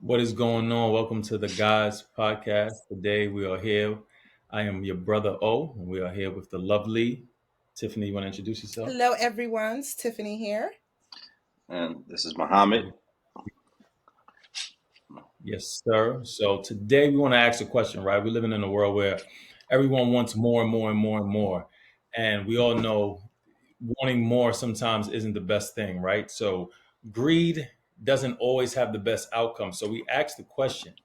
What is going on? Welcome to the Guys Podcast. Today we are here. I am your brother O, and we are here with the lovely Tiffany. You want to introduce yourself? Hello, everyone. It's Tiffany here. And this is Muhammad. Yes, sir. So today we want to ask a question, right? We're living in a world where everyone wants more and more and more and more. And we all know wanting more sometimes isn't the best thing, right? So greed doesn't always have the best outcome. So we ask the question,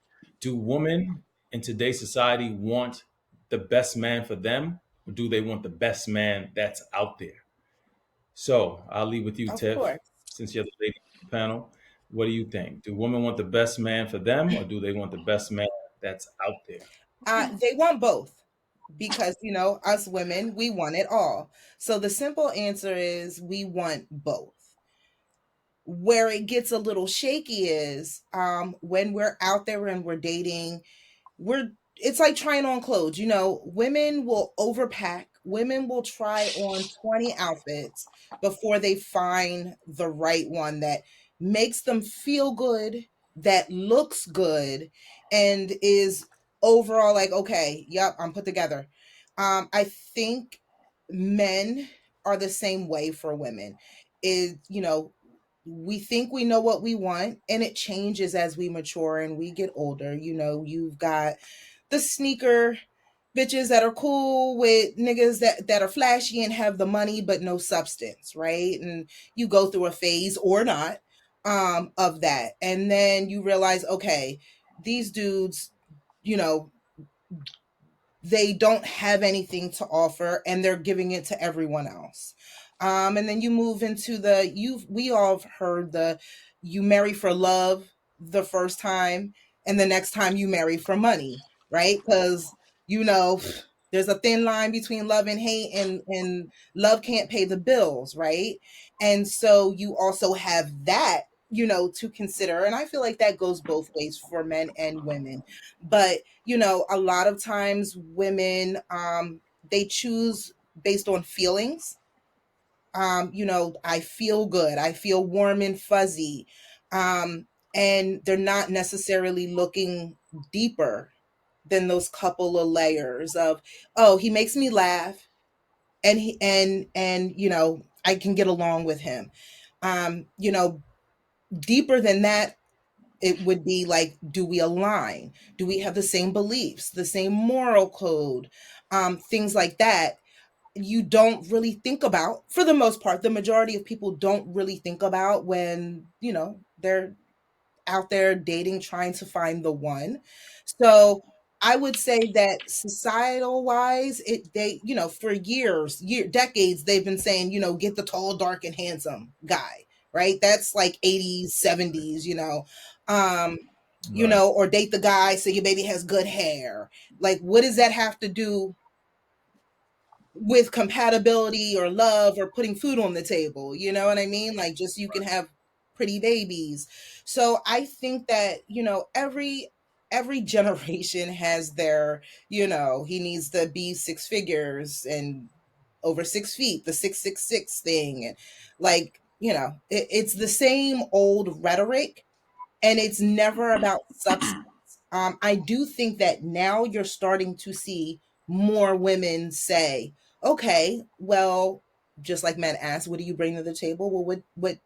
do women in today's society want the best man for them, or do they want the best man that's out there? So I'll leave with you, Of Tiff, course. since you're the lady on the panel. What do you think? Do women want the best man for them, or do they want the best man that's out there? They want both because, us women, we want it all. So the simple answer is we want both. Where it gets a little shaky is when we're out there and we're dating, it's like trying on clothes. Women will overpack. Women will try on 20 outfits before they find the right one that makes them feel good, that looks good, and is overall like, okay, yep, I'm put together. I think men are the same way for women. We think we know what we want, and it changes as we mature and we get older. You've got the sneaker bitches that are cool with niggas that are flashy and have the money but no substance, right? And you go through a phase or not of that. And then you realize, okay, these dudes, you know, they don't have anything to offer and they're giving it to everyone else. And then you move into we all have heard you marry for love the first time, and the next time you marry for money, right? Because, you know, there's a thin line between love and hate, and love can't pay the bills, right? And so you also have that, to consider. And I feel like that goes both ways for men and women. But a lot of times women, they choose based on feelings. I feel good, I feel warm and fuzzy. And they're not necessarily looking deeper than those couple of layers of, oh, he makes me laugh, and I can get along with him. Deeper than that, it would be like, do we align? Do we have the same beliefs, the same moral code? Things like that you don't really think about. For the most part, the majority of people don't really think about when, they're out there dating, trying to find the one. So I would say that societal wise, for decades, they've been saying, get the tall, dark, and handsome guy, right? That's like 80s, 70s, um, Right. or date the guy so your baby has good hair. Like, what does that have to do with compatibility or love or putting food on the table? You know what I mean? Like, just you can have pretty babies. So I think that, every generation has their, he needs to be six figures and over 6 feet, the 666 thing. And like, it's the same old rhetoric, and it's never about substance. I do think that now you're starting to see more women say, okay, well, just like men ask, what do you bring to the table? Well,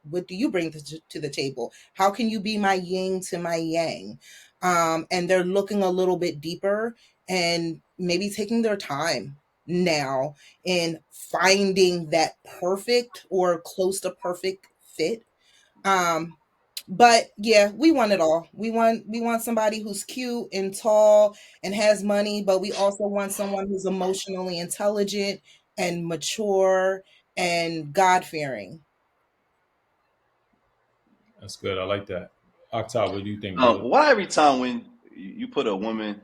what do you bring to the table? How can you be my yin to my yang? And they're looking a little bit deeper and maybe taking their time now in finding that perfect or close to perfect fit. Um, but yeah, we want it all. We want somebody who's cute and tall and has money, but we also want someone who's emotionally intelligent and mature and God-fearing. That's good. I like that. Octave, what do you think, brother? Why every time when you put a woman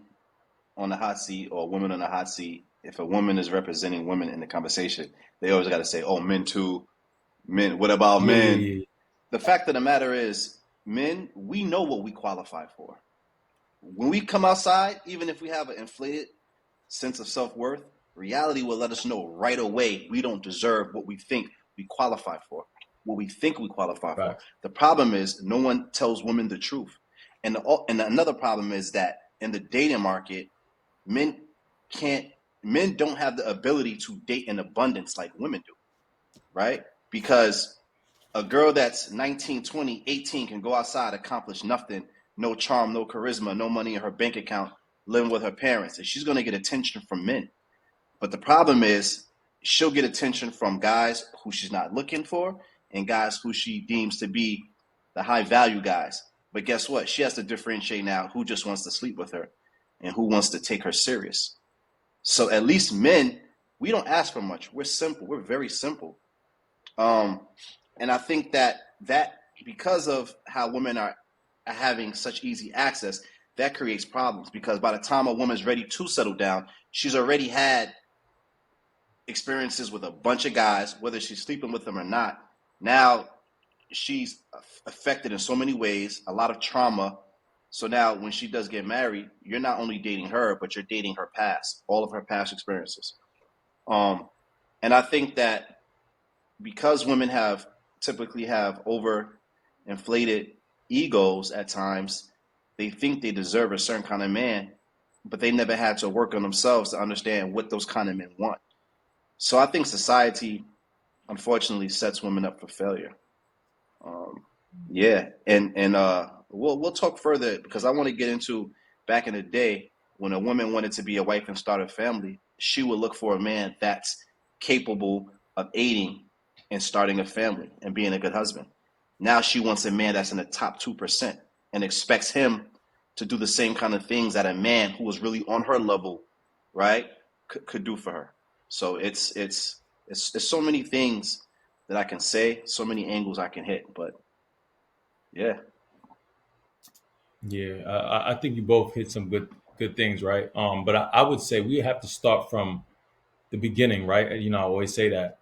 on the hot seat or a woman on the hot seat, if a woman is representing women in the conversation, they always got to say, "Oh, men too, men. What about Yeah, yeah, men?" yeah. The fact of the matter is, men, we know what we qualify for. When we come outside, even if we have an inflated sense of self worth, reality will let us know right away we don't deserve what we think we qualify for, what we think we qualify for. Facts. The problem is no one tells women the truth. And another problem is that in the dating market, men can't men don't have the ability to date in abundance like women do, right? Because a girl that's 19, 20, 18 can go outside, accomplish nothing, no charm, no charisma, no money in her bank account, living with her parents, and she's going to get attention from men. But the problem is she'll get attention from guys who she's not looking for and guys who she deems to be the high value guys. But guess what? She has to differentiate now who just wants to sleep with her and who wants to take her serious. So at least men, we don't ask for much. We're simple. We're very simple. And I think that because of how women are having such easy access, that creates problems because by the time a woman's ready to settle down, she's already had experiences with a bunch of guys, whether she's sleeping with them or not. Now she's affected in so many ways, a lot of trauma. So now when she does get married, you're not only dating her, but you're dating her past, all of her past experiences. And I think that because women typically have over inflated egos at times, they think they deserve a certain kind of man, but they never had to work on themselves to understand what those kind of men want. So I think society, unfortunately, sets women up for failure. Yeah, and we'll talk further because I want to get into back in the day when a woman wanted to be a wife and start a family, she would look for a man that's capable of aiding and starting a family and being a good husband. Now she wants a man that's in the top 2% and expects him to do the same kind of things that a man who was really on her level, right, could do for her. So it's so many things that I can say, so many angles I can hit, but yeah. Yeah, I think you both hit some good things, right? But I would say we have to start from the beginning, right? You know, I always say that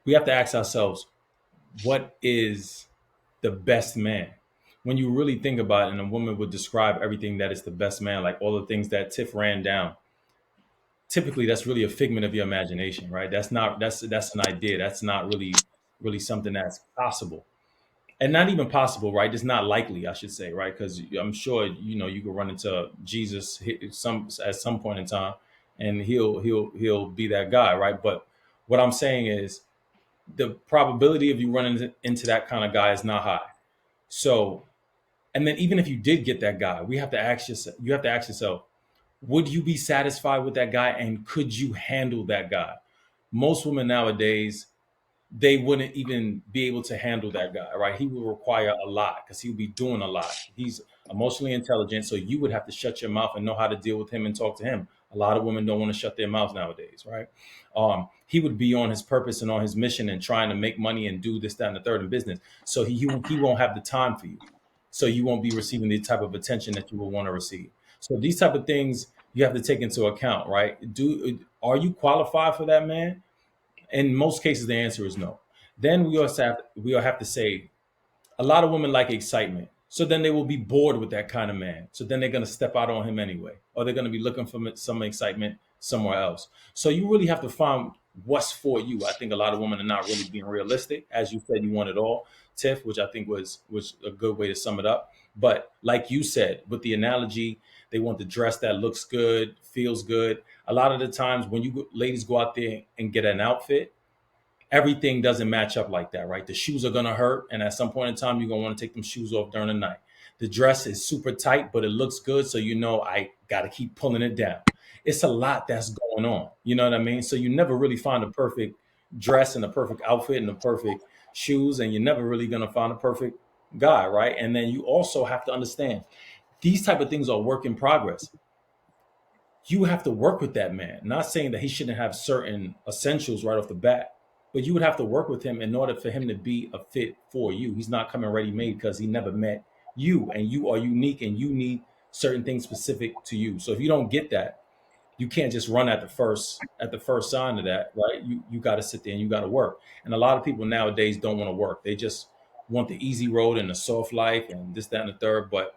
we have to ask ourselves, what is the best man? When you really think about it, and a woman would describe everything that is the best man, like all the things that Tiff ran down, typically that's really a figment of your imagination, right? That's an idea. That's not really something that's possible. And not even possible, right? It's not likely, I should say, right? Because I'm sure you could run into Jesus at some point in time, and he'll be that guy, right? But what I'm saying is the probability of you running into that kind of guy is not high. So, and then even if you did get that guy, you have to ask yourself, would you be satisfied with that guy, and could you handle that guy? Most women nowadays, they wouldn't even be able to handle that guy, right? He would require a lot because he would be doing a lot. He's emotionally intelligent, so you would have to shut your mouth and know how to deal with him and talk to him. A lot of women don't want to shut their mouths nowadays, right? He would be on his purpose and on his mission and trying to make money and do this, that, and the third in business. So he won't have the time for you. So you won't be receiving the type of attention that you will want to receive. So these type of things you have to take into account, right? Are you qualified for that man? In most cases, the answer is no. Then we all have to say a lot of women like excitement. So then they will be bored with that kind of man. So then they're going to step out on him anyway, or they're going to be looking for some excitement somewhere else. So you really have to find what's for you. I think a lot of women are not really being realistic. As you said, you want it all, Tiff, which I think was a good way to sum it up. But like you said, with the analogy, they want the dress that looks good, feels good. A lot of the times when ladies go out there and get an outfit, everything doesn't match up like that, right? The shoes are gonna hurt, and at some point in time, you're gonna want to take them shoes off during the night. The dress is super tight, but it looks good, so I gotta keep pulling it down. It's a lot that's going on. You know what I mean? So you never really find a perfect dress and a perfect outfit and the perfect shoes, and you're never really gonna find a perfect guy, right? And then you also have to understand these type of things are work in progress. You have to work with that man. Not saying that he shouldn't have certain essentials right off the bat, but you would have to work with him in order for him to be a fit for you. He's not coming ready made because he never met you, and you are unique, and you need certain things specific to you. So if you don't get that, you can't just run at the first sign of that, right? You got to sit there and you got to work. And a lot of people nowadays don't want to work. They just want the easy road and the soft life and this, that, and the third. But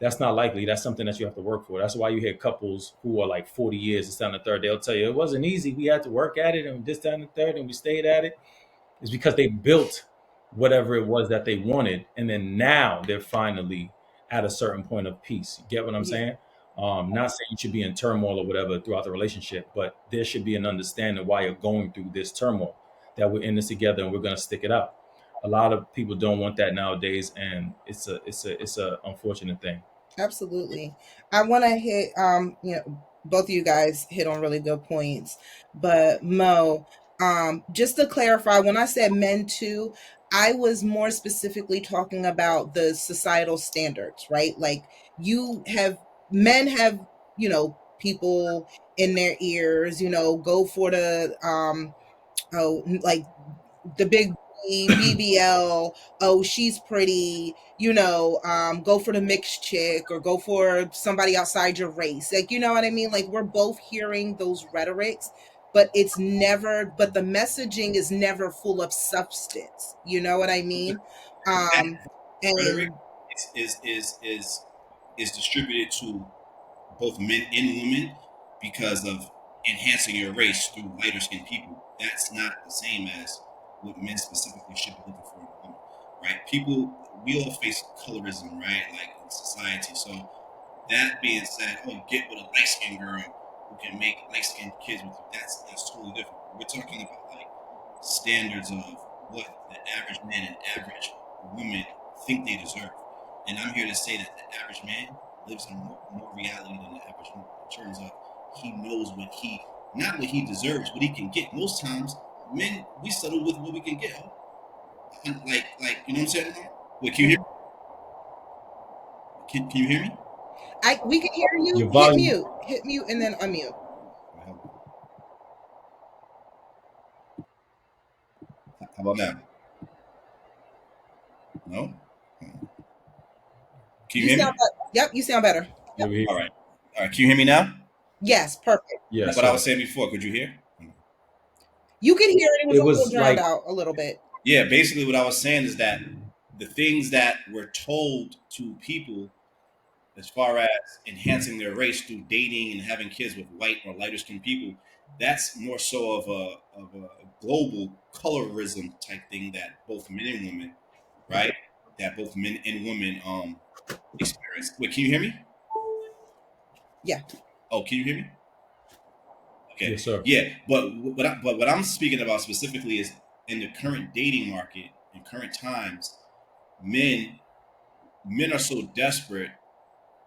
that's not likely. That's something that you have to work for. That's why you hear couples who are like 40 years, this, that, and the third. They'll tell you it wasn't easy. We had to work at it and this, that, and the third, and we stayed at it. It's because they built whatever it was that they wanted. And then now they're finally at a certain point of peace. You get what I'm Yeah. saying? Not saying you should be in turmoil or whatever throughout the relationship, but there should be an understanding why you're going through this turmoil, that we're in this together and we're going to stick it out. A lot of people don't want that nowadays, and it's a unfortunate thing. Absolutely. I want to hit both of you guys hit on really good points. But Mo, just to clarify, when I said men too, I was more specifically talking about the societal standards, right? Like you have men have, people in their ears, go for the like the big BBL, oh, she's pretty, go for the mixed chick or go for somebody outside your race. Like, you know what I mean? Like, we're both hearing those rhetorics, but but the messaging is never full of substance. You know what I mean? That Um, rhetoric and is distributed to both men and women because of enhancing your race through lighter skinned people. That's not the same as what men specifically should be looking for in a woman, right? People, we all face colorism, right? Like in society. So that being said, oh, get with a light skinned girl who can make light skinned kids with you. That's totally different. We're talking about like standards of what the average man and average woman think they deserve. And I'm here to say that the average man lives in more reality than the average woman in terms of he knows not what he deserves, what he can get. Most times, men, we settle with what we can get. And like you know what I'm saying? Wait, can you hear me? Can you hear me? we can hear Your you. volume. Hit mute, and then unmute. How about now? No? Can you hear me? Yep, you sound better. You hear? All right. All right. Can you hear me now? Yes, perfect. Yeah. That's what I was saying before. Could you hear? You could hear it. It was It a little was drowned like out a little bit. Yeah, basically what I was saying is that the things that were told to people as far as enhancing their race through dating and having kids with white or lighter skinned people, that's more so of a global colorism type thing that both men and women, right? That both men and women experience. Wait, can you hear me? Yeah. Oh, can you hear me? Okay. yes, sir. Yeah, but what I'm speaking about specifically is in the current dating market in current times, men are so desperate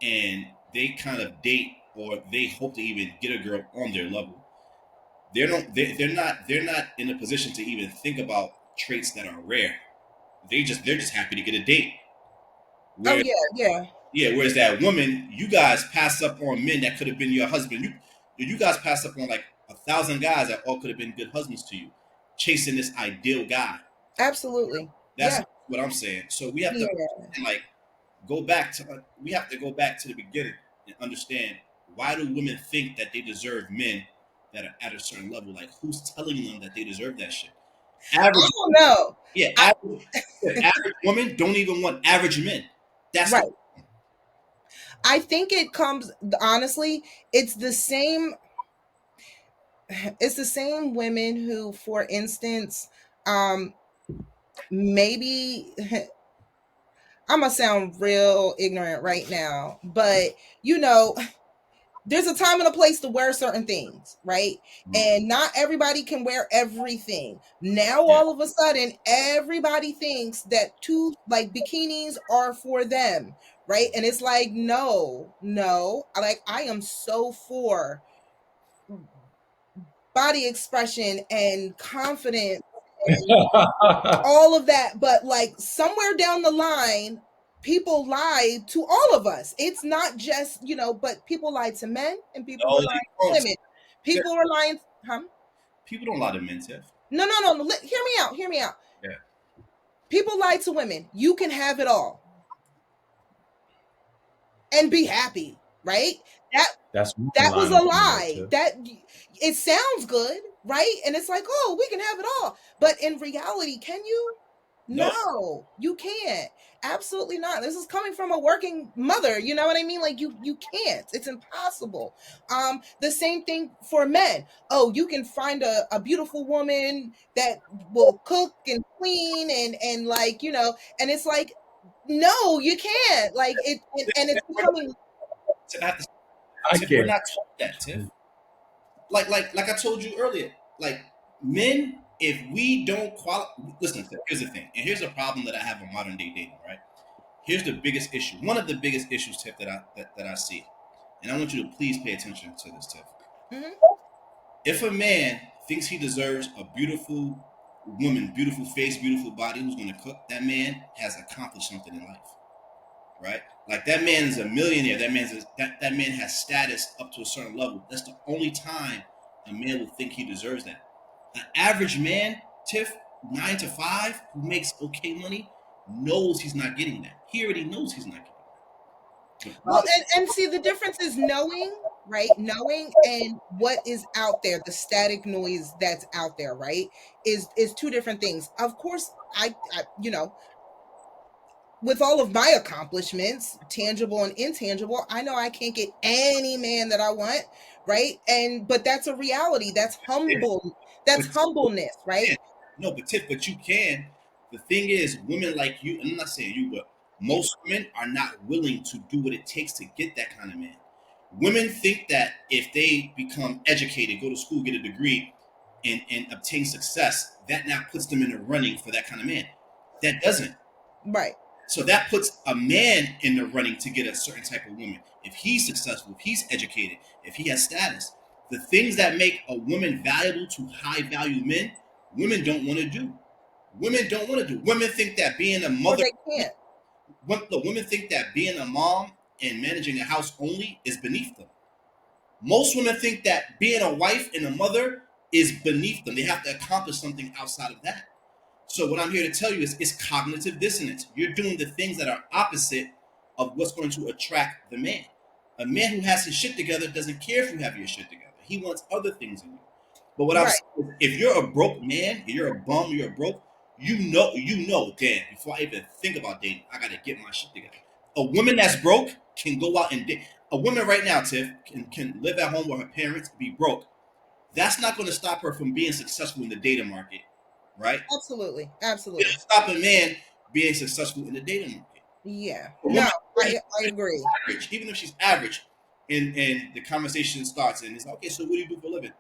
and they kind of date or they hope to even get a girl on their level. They're not in a position to even think about traits that are rare. They're just happy to get a date. Oh Where yeah. Yeah, whereas that woman, you guys pass up on men that could have been your husband. You guys pass up on like 1,000 guys that all could have been good husbands to you, chasing this ideal guy. Absolutely. That's Yeah. what I'm saying. So we have to Yeah. like we have to go back to the beginning and understand, why do women think that they deserve men that are at a certain level? Like, who's telling them that they deserve that shit? I Average, don't know. yeah, average women don't even want average men. That's Right. I think it comes, honestly, it's the same women who, for instance, maybe I'm gonna sound real ignorant right now, but there's a time and a place to wear certain things, right? And not everybody can wear everything. Now, Yeah. all of a sudden, everybody thinks that bikinis are for them, right? And it's like, no. Like, I am so for body expression and confidence and all of that, but like somewhere down the line, people lie to all of us. It's not just, but people lie to men and people are Oh, lying they to don't. women. People are lying, huh? People don't lie to men, Tiff. No. Hear me out. Yeah. People lie to women. You can have it all and be happy, right? That's That was a lying, lie. That it sounds good, right? And it's like, oh, we can have it all. But in reality, can you? No, you can't. Absolutely not. This is coming from a working mother. You know what I mean? Like you can't. It's impossible. The same thing for men. Oh, you can find a beautiful woman that will cook and clean and like, and it's like No, you can't. Like it, and it's becoming. Tiff, I Tiff, we're can't. not taught that, Tiff. Like I told you earlier, like men, if we don't qualify, listen. Here's the thing, and here's a problem that I have in modern day dating. Right? Here's the biggest issue. One of the biggest issues, Tiff, that I see, and I want you to please pay attention to this, Tiff. Mhm. If a man thinks he deserves a beautiful woman, beautiful face, beautiful body who's going to cook, that man has accomplished something in life, right? Like that man is a millionaire. That man has status up to a certain level. That's the only time a man will think he deserves that. An average man, Tiff, 9 to 5, who makes okay money, knows he's not getting that. He already knows he's not getting that. Well, and see, the difference is knowing, right? Knowing and what is out there, the static noise that's out there, right? Is two different things. Of course, I you know, with all of my accomplishments, tangible and intangible, I know I can't get any man that I want, right? And but that's a reality. That's humble. That's humbleness, right? Yeah. No, but Tiff, but you can. The thing is, women like you, and I'm not saying you, but most women are not willing to do what it takes to get that kind of man. Women think that if they become educated, go to school, get a degree, and obtain success, that now puts them in the running for that kind of man. That doesn't. Right. So that puts a man in the running to get a certain type of woman. If he's successful, if he's educated, if he has status, the things that make a woman valuable to high value men, women don't want to do. Women don't want to do. Women think that being a Or mother, they can't. the women think that being a mom and managing a house only is beneath them. Most women think that being a wife and a mother is beneath them. They have to accomplish something outside of that. So what I'm here to tell you is it's cognitive dissonance. You're doing the things that are opposite of what's going to attract the man. A man who has his shit together doesn't care if you have your shit together. He wants other things in you. But what I'm Right. saying is, if you're a broke man, you're a bum, you're broke, you know, damn, before I even think about dating, I gotta get my shit together. A woman that's broke can go out and date. A woman right now, Tiff, can live at home with her parents, be broke. That's not going to stop her from being successful in the dating market, right? Absolutely. It'll Absolutely. stop a man being successful in the dating market. Yeah. A No, woman, I agree. average, even if she's average, and the conversation starts and it's like, okay, so what do you do for a living?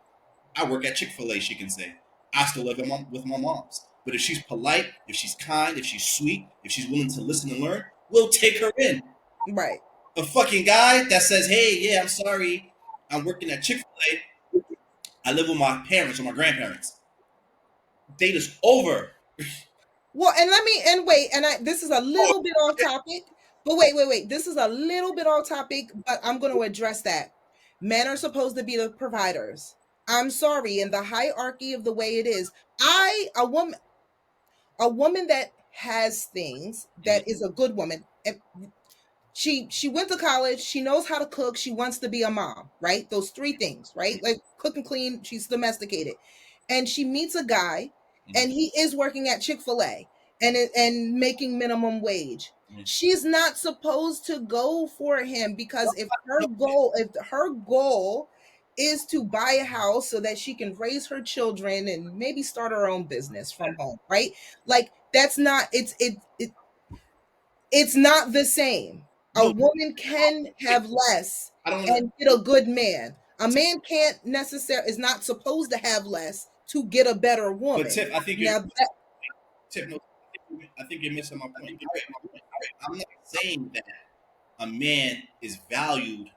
I work at Chick-fil-A, she can say. I still live with my moms. But if she's polite, if she's kind, if she's sweet, if she's willing to listen and learn, we'll take her in. Right. A fucking guy that says, hey, yeah, I'm sorry, I'm working at Chick-fil-A, I live with my parents or my grandparents. Date is over. Well, and wait, this is a little bit off topic, but wait. This is a little bit off topic, but I'm going to address that. Men are supposed to be the providers. I'm sorry, in the hierarchy of the way it is, a woman that has things, that is a good woman, and she went to college, she knows how to cook, she wants to be a mom, right? Those three things, right? Like cook and clean, she's domesticated. And she meets a guy and he is working at Chick-fil-A and making minimum wage. She's not supposed to go for him, because if her goal is to buy a house so that she can raise her children and maybe start her own business from home, right? Like that's not it's not the same. A No. woman can have less I don't and get a good man. A man can't necessarily, is not supposed to have less to get a better woman. But Tiff, I think Now that, Tiff, no, I think you're missing my point. I'm not saying that a man is valued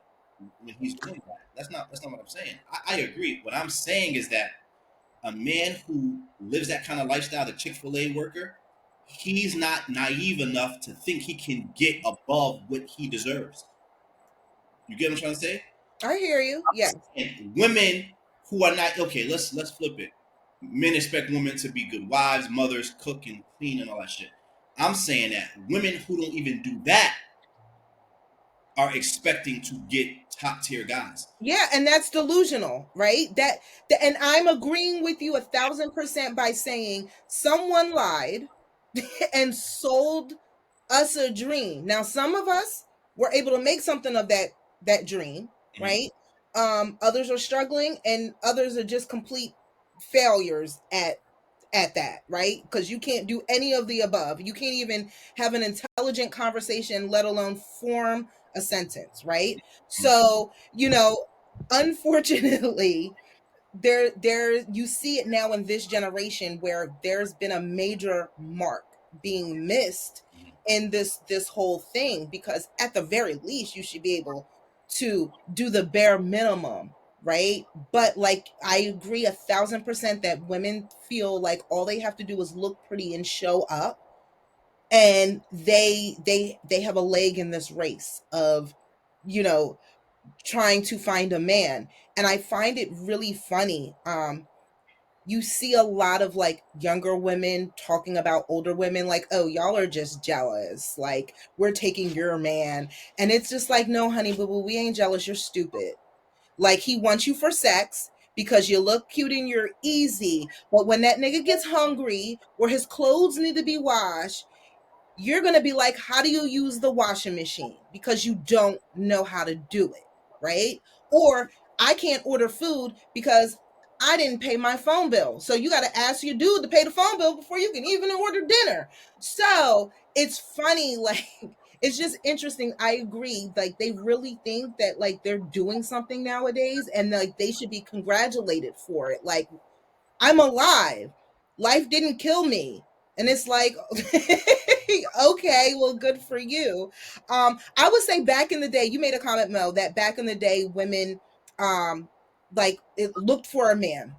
when he's doing that. That's not what I'm saying. I agree. What I'm saying is that a man who lives that kind of lifestyle, the Chick-fil-A worker, he's not naive enough to think he can get above what he deserves. You get what I'm trying to say? I hear you. Yes. And women who are not okay, let's flip it. Men expect women to be good wives, mothers, cook and clean and all that shit. I'm saying that women who don't even do that are expecting to get top tier guys. Yeah, and that's delusional, right? And I'm agreeing with you 1,000% by saying someone lied and sold us a dream. Now, some of us were able to make something of that dream, right? Others are struggling, and others are just complete failures at at that, right? Because you can't do any of the above. You can't even have an intelligent conversation, let alone form a sentence, right? So, unfortunately, there you see it now in this generation where there's been a major mark being missed in this whole thing, because at the very least you should be able to do the bare minimum, right? But like, I agree 1,000% that women feel like all they have to do is look pretty and show up, and they have a leg in this race of, you know trying to find a man. And I find it really funny. You see a lot of like younger women talking about older women like, oh, y'all are just jealous, like we're taking your man. And it's just like, no honey boo boo, we ain't jealous, you're stupid. Like, he wants you for sex because you look cute and you're easy, but when that nigga gets hungry or his clothes need to be washed, you're going to be like, how do you use the washing machine? Because you don't know how to do it, right? Or I can't order food because I didn't pay my phone bill. So you got to ask your dude to pay the phone bill before you can even order dinner. So it's funny, like, it's just interesting. I agree. Like, they really think that like they're doing something nowadays, and like they should be congratulated for it. Like, I'm alive. Life didn't kill me. And it's like, okay, well, good for you. I would say back in the day, you made a comment, Mo, that back in the day, women, like, it looked for a man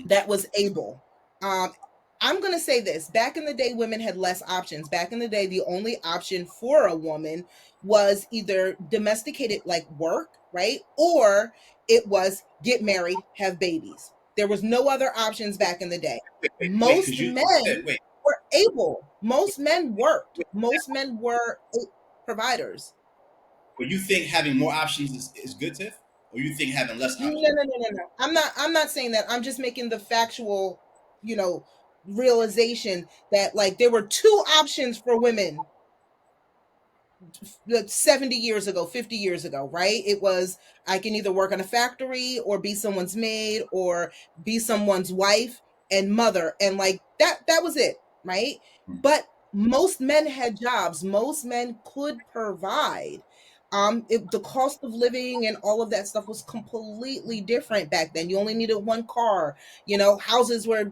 that was able. Um, I'm going to say this. Back in the day, women had less options. Back in the day, the only option for a woman was either domesticated, like work, right? Or it was get married, have babies. There was no other options back in the day. Wait, Most because you men said, wait, were able. Most men worked. Most men were providers. but you think having more options is good, Tiff? Or you think having less No, options? no, no, no, no. I'm not saying that. I'm just making the factual, you know, realization that like there were two options for women 70 years ago, 50 years ago, right? It was, I can either work in a factory or be someone's maid or be someone's wife and mother, and like that was it, right? But most men had jobs, most men could provide. The cost of living and all of that stuff was completely different back then. You only needed one car, houses were,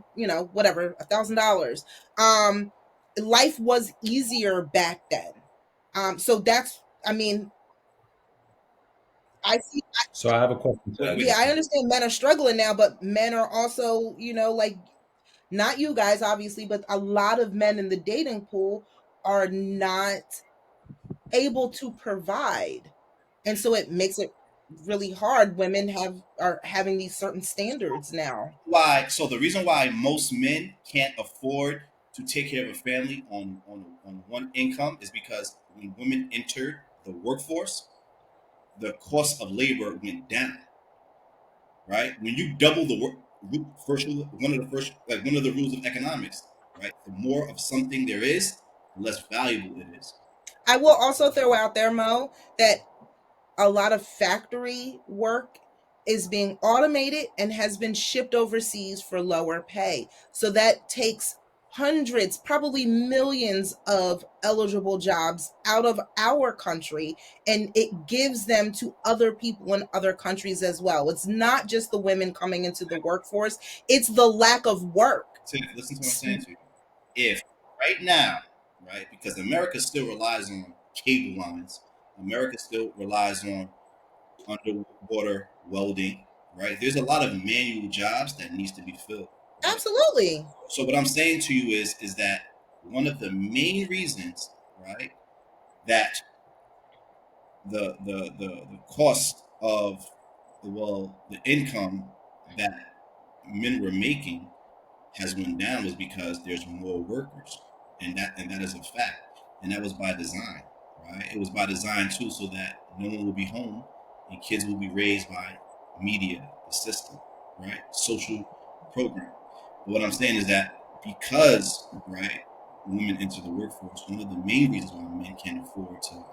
whatever, $1,000. Life was easier back then. So that's, I mean, I see. So I have a question to Wait, ask wait. Yeah, you. I understand men are struggling now, but men are also, like, not you guys, obviously, but a lot of men in the dating pool are not able to provide. And so it makes it really hard. Women are having these certain standards now. Why? So the reason why most men can't afford to take care of a family on one income is because when women entered the workforce, the cost of labor went down. Right? When you double the work, one of the rules of economics, right? The more of something there is, the less valuable it is. I will also throw out there, Mo, that a lot of factory work is being automated and has been shipped overseas for lower pay. So that takes hundreds, probably millions of eligible jobs out of our country, and it gives them to other people in other countries as well. It's not just the women coming into the workforce, it's the lack of work. So listen to what I'm saying to you. If right now, right, because America still relies on cable lines, America still relies on underwater welding, right? There's a lot of manual jobs that needs to be filled, right? Absolutely. So what I'm saying to you is that one of the main reasons, right, that the cost of the income that men were making has went down was because there's more workers, and that is a fact, and that was by design, right? It was by design too, so that no one will be home and kids will be raised by media, the system, right? Social program. But what I'm saying is that because, right, women enter the workforce, one of the main reasons why men can't afford to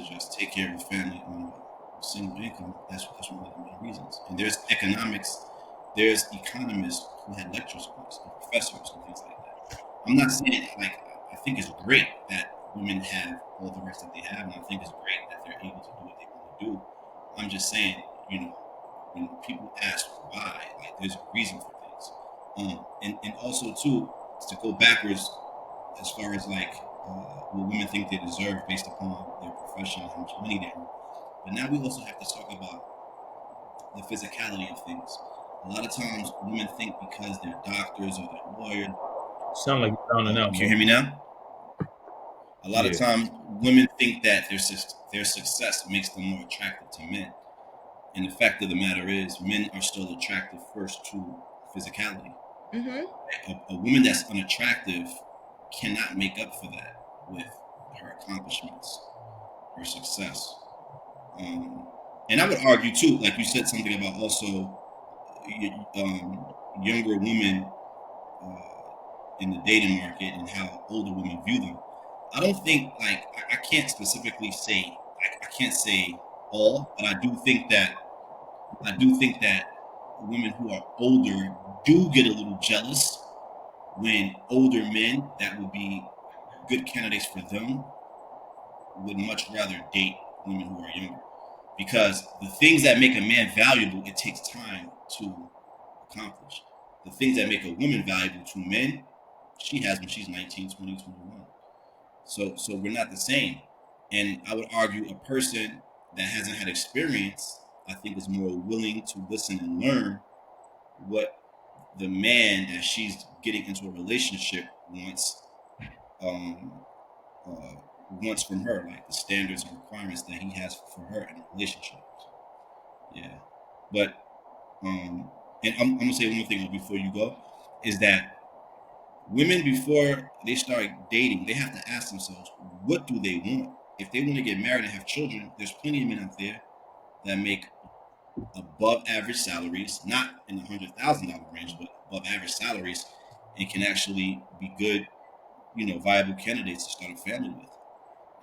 just take care of a family on a single income. That's one of the main reasons. And there's economics there's economists who had lectures on this, and professors and things like that. I'm not saying like I think it's great that women have all the rights that they have, and I think it's great that they're able to do what they want to do. I'm just saying, when people ask why, like there's a reason for things. And also too, to go backwards as far as like what women think they deserve based upon their profession and how much money they earn. But now we also have to talk about the physicality of things. A lot of times women think because they're doctors or they're lawyers. Sound like you're down and out, Can you hear me now? A lot of Yeah. times women think that their success makes them more attractive to men. And the fact of the matter is, men are still attracted first to physicality. A woman that's unattractive cannot make up for that with her accomplishments, her success. And I would argue too, like you said something about also younger women in the dating market and how older women view them. I don't think like I can't specifically say I can't say all, but I do think that women who are older do get a little jealous when older men that would be good candidates for them would much rather date women who are younger. Because the things that make a man valuable, it takes time to accomplish. The things that make a woman valuable to men, she has when she's 19, 20, 21. So we're not the same. And I would argue a person that hasn't had experience, I think, is more willing to listen and learn what the man that she's getting into a relationship wants from her, like the standards and requirements that he has for her in a relationship. Yeah. But and I'm gonna say one more thing before you go, is that women, before they start dating, they have to ask themselves, what do they want? If they want to get married and have children, there's plenty of men out there that make above average salaries, not in the $100,000 range, but above average salaries, and can actually be good, viable candidates to start a family with.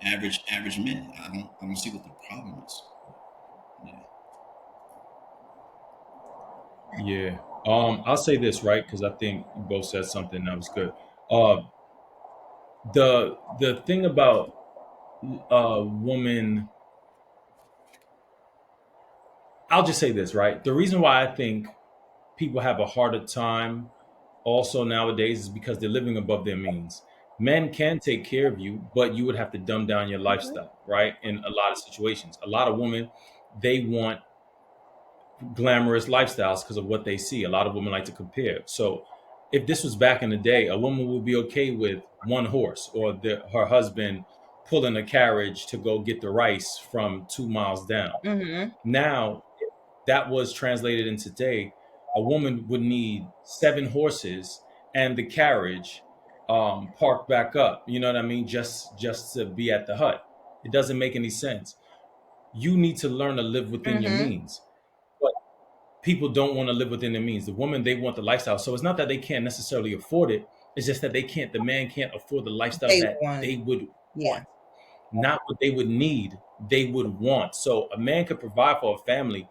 Average men. I don't see what the problem is. Yeah. I'll say this, right? Because I think you both said something that was good. Uh, the thing about woman, I'll just say this, right? The reason why I think people have a harder time also nowadays is because they're living above their means. Men can take care of you, but you would have to dumb down your lifestyle, right? In a lot of situations, a lot of women, they want glamorous lifestyles because of what they see. A lot of women like to compare. So if this was back in the day, a woman would be okay with one horse or her husband pulling a carriage to go get the rice from 2 miles down. Now, if that was translated into today, a woman would need 7 horses and the carriage parked back up. You know what I mean? Just to be at the hut. It doesn't make any sense. You need to learn to live within your means. But people don't want to live within their means. The woman, they want the lifestyle. So it's not that they can't necessarily afford it. It's just that the man can't afford the lifestyle that they would want. Not what they would need, they would want. So a man could provide for a family,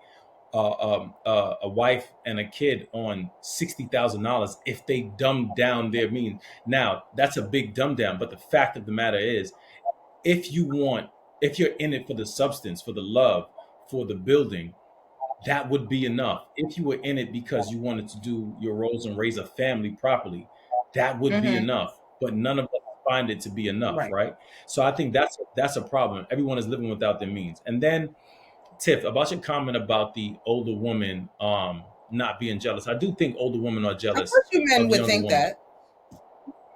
a wife and a kid on $60,000 if they dumb down their means. Now, that's a big dumb down. But the fact of the matter is, if you're in it for the substance, for the love, for the building, that would be enough. If you were in it because you wanted to do your roles and raise a family properly, that would be enough. But none of us find it to be enough, right? So I think that's a problem. Everyone is living without their means. And then, Tiff, about your comment about the older woman not being jealous, I do think older women are Of jealous course, you men of would younger think women.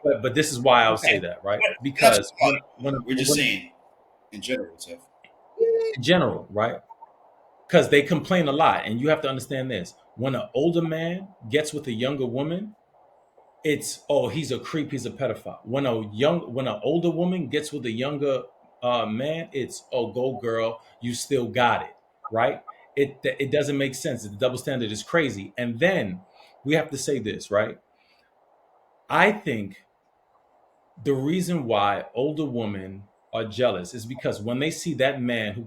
that. But this is why I'll say Okay. that, right? That's Because fine. when We're just saying in general, Tiff. in general, right? Because they complain a lot, and you have to understand this: when an older man gets with a younger woman, it's, oh, he's a creep, he's a pedophile. When an older woman gets with a younger man, it's, oh, go girl, you still got it, right? It doesn't make sense. The double standard is crazy. And then we have to say this, right? I think the reason why older women are jealous is because when they see that man who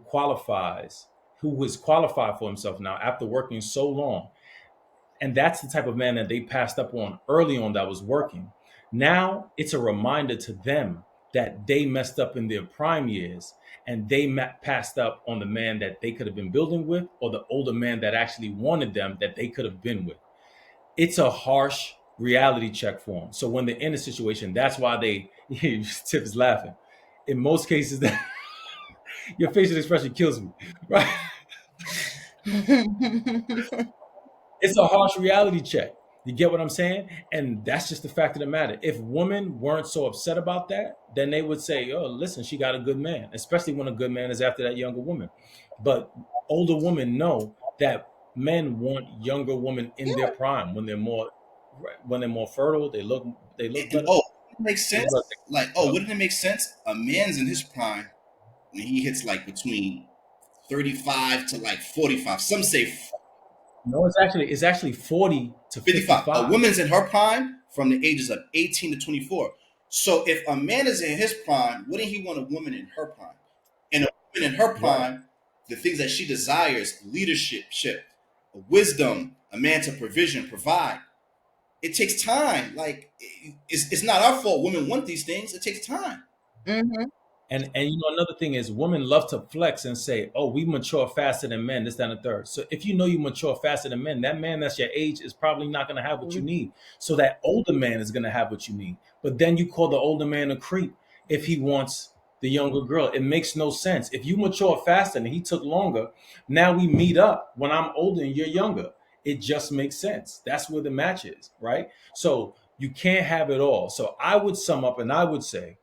is qualified for himself now after working so long, And that's the type of man that they passed up on early on that was working. Now it's a reminder to them that they messed up in their prime years and they passed up on the man that they could have been building with or the older man that actually wanted them that they could have been with. It's a harsh reality check for them. So when they're in a situation, that's why they, Tip is laughing. In most cases, that your facial expression kills me, right? It's a harsh reality check. You get what I'm saying? And that's just the fact of the matter. If women weren't so upset about that, then they would say, oh, listen, she got a good man, especially when a good man is after that younger woman. But older women know that men want younger women in their Yeah. prime when they're more fertile, they look And better. it makes sense. Like, wouldn't it make sense? A man's in his prime when he hits like between 35 to like 45. Some say No, it's actually 40 to 55. 55. A woman's in her prime from the ages of 18 to 24. So if a man is in his prime, wouldn't he want a woman in her prime? And a woman in her prime, the things that she desires, leadership, wisdom, a man to provide. It takes time. Like it's not our fault. Women want these things. It takes time. Mm-hmm. And another thing is women love to flex and say, oh, we mature faster than men, this, that, and the third. So if you know you mature faster than men, that man that's your age is probably not going to have what you need. So that older man is going to have what you need. But then you call the older man a creep if he wants the younger girl. It makes no sense. If you mature faster and he took longer, now we meet up when I'm older and you're younger. It just makes sense. That's where the match is, right? So you can't have it all. So I would sum up and I would say,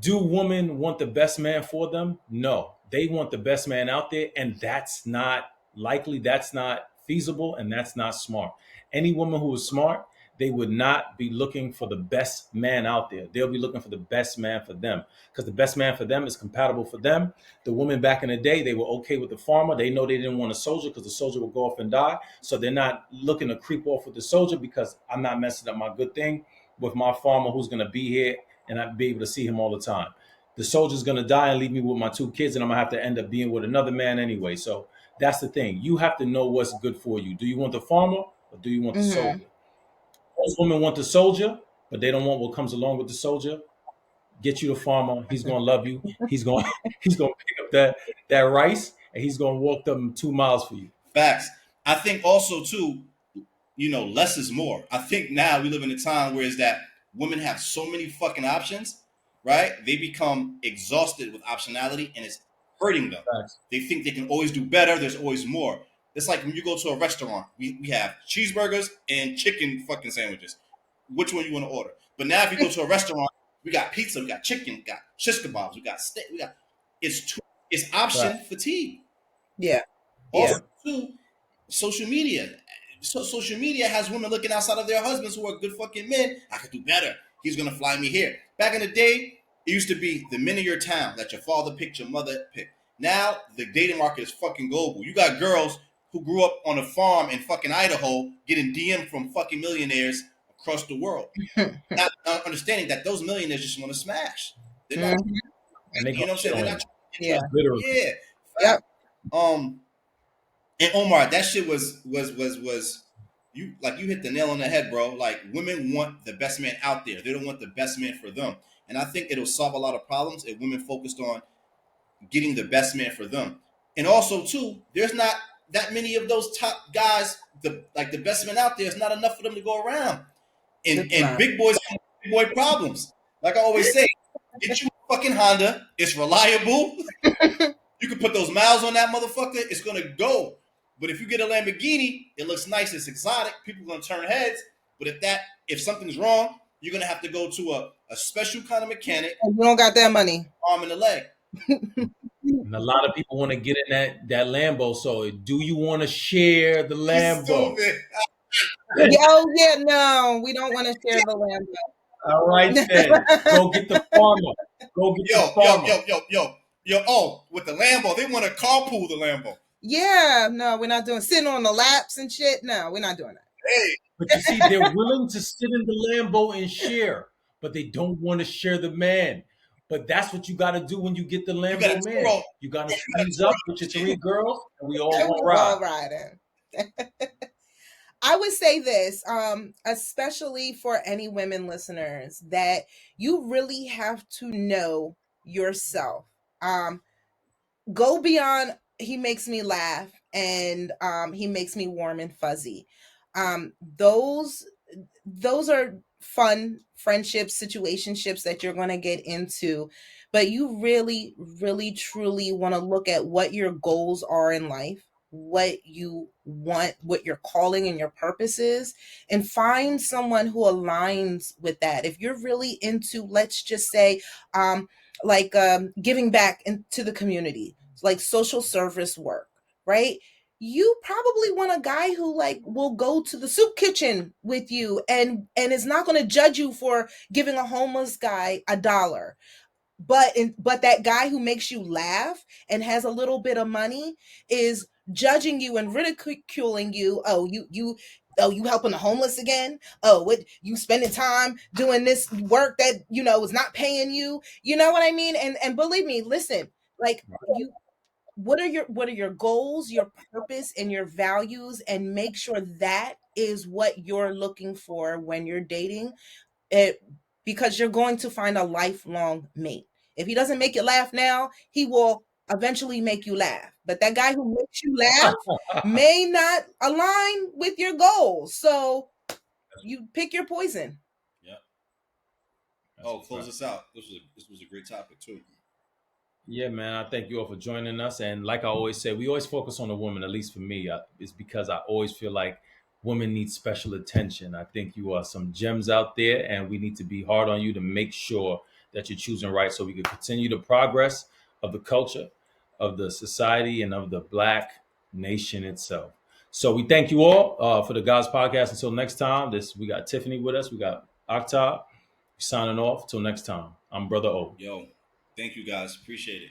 do women want the best man for them? No, they want the best man out there, and that's not likely, that's not feasible, and that's not smart. Any woman who is smart, they would not be looking for the best man out there. They'll be looking for the best man for them because the best man for them is compatible for them. The women back in the day, they were okay with the farmer. They know they didn't want a soldier because the soldier would go off and die. So they're not looking to creep off with the soldier because I'm not messing up my good thing with my farmer who's going to be here and I'd be able to see him all the time. The soldier's going to die and leave me with my two kids, and I'm going to have to end up being with another man anyway. So that's the thing. You have to know what's good for you. Do you want the farmer or do you want the soldier? Most women want the soldier, but they don't want what comes along with the soldier. Get you the farmer. He's going to love you. He's going to pick up that rice, and he's going to walk them 2 miles for you. Facts. I think also, too, less is more. I think now we live in a time where is that women have so many fucking options, right? They become exhausted with optionality and it's hurting them. Facts. They think they can always do better. There's always more. It's like when you go to a restaurant, we have cheeseburgers and chicken fucking sandwiches. Which one you want to order? But now if you go to a restaurant, we got pizza, we got chicken, we got shish kebabs, we got steak, it's option fatigue. Yeah. Also, too, social media. So social media has women looking outside of their husbands who are good fucking men. I could do better. He's gonna fly me here. Back in the day, it used to be the men of your town that your father picked, your mother picked. Now the dating market is fucking global. You got girls who grew up on a farm in fucking Idaho getting DM from fucking millionaires across the world. not understanding that those millionaires just want to smash. They're not, and they you know what I'm saying? They're not. Yeah. Literally. Yeah. Yep. And Omar, that shit was you hit the nail on the head, bro. Like women want the best man out there. They don't want the best man for them. And I think it'll solve a lot of problems if women focused on getting the best man for them. And also too, there's not that many of those top guys, the best men out there. It's not enough for them to go around. And big boys have big boy problems. Like I always say, get you a fucking Honda. It's reliable. You can put those miles on that motherfucker. It's gonna go. But if you get a Lamborghini, it looks nice, it's exotic, people are gonna turn heads. But if something's wrong, you're gonna have to go to a special kind of mechanic. And you don't got that money. Arm and a leg. And a lot of people want to get in that Lambo. So do you want to share the Lambo? Yeah, no, we don't want to share the Lambo. All right then. Go get the farmer. Go get the farmer. Yo, with the Lambo, they want to carpool the Lambo. Yeah, no, we're not doing sitting on the laps and shit. No, we're not doing that. Hey. But you see, they're willing to sit in the Lambo and share, but they don't want to share the man. But that's what you got to do when you get the Lambo man. You got to squeeze up with your 3 girls, and we all want to ride. All riding. I would say this, especially for any women listeners, that you really have to know yourself. Go beyond he makes me laugh and he makes me warm and fuzzy. Um, those those are fun friendships, situationships that you're going to get into, but you really, really, truly want to look at what your goals are in life, what you want, what your calling and your purpose is, and find someone who aligns with that. If you're really into, let's just say, giving back into the community, like social service work, right? You probably want a guy who like will go to the soup kitchen with you and is not going to judge you for giving a homeless guy $1. But that guy who makes you laugh and has a little bit of money is judging you and ridiculing you. Oh, you helping the homeless again? Oh, what, you spending time doing this work that is not paying you? You know what I mean? And believe me, listen, like, you what are your goals, your purpose, and your values, and make sure that is what you're looking for when you're dating it, because you're going to find a lifelong mate. If he doesn't make you laugh now, he will eventually make you laugh. But that guy who makes you laugh may not align with your goals. So you pick your poison. Yep. Oh, close us out. This was a great topic too. Yeah, man. I thank you all for joining us. And like I always say, we always focus on the woman. At least for me, it's because I always feel like women need special attention. I think you are some gems out there, and we need to be hard on you to make sure that you're choosing right, so we can continue the progress of the culture, of the society, and of the Black nation itself. So we thank you all for the Guys Podcast. Until next time, we got Tiffany with us. We got Octav. Signing off. Till next time. I'm Brother O. Yo, thank you guys. Appreciate it.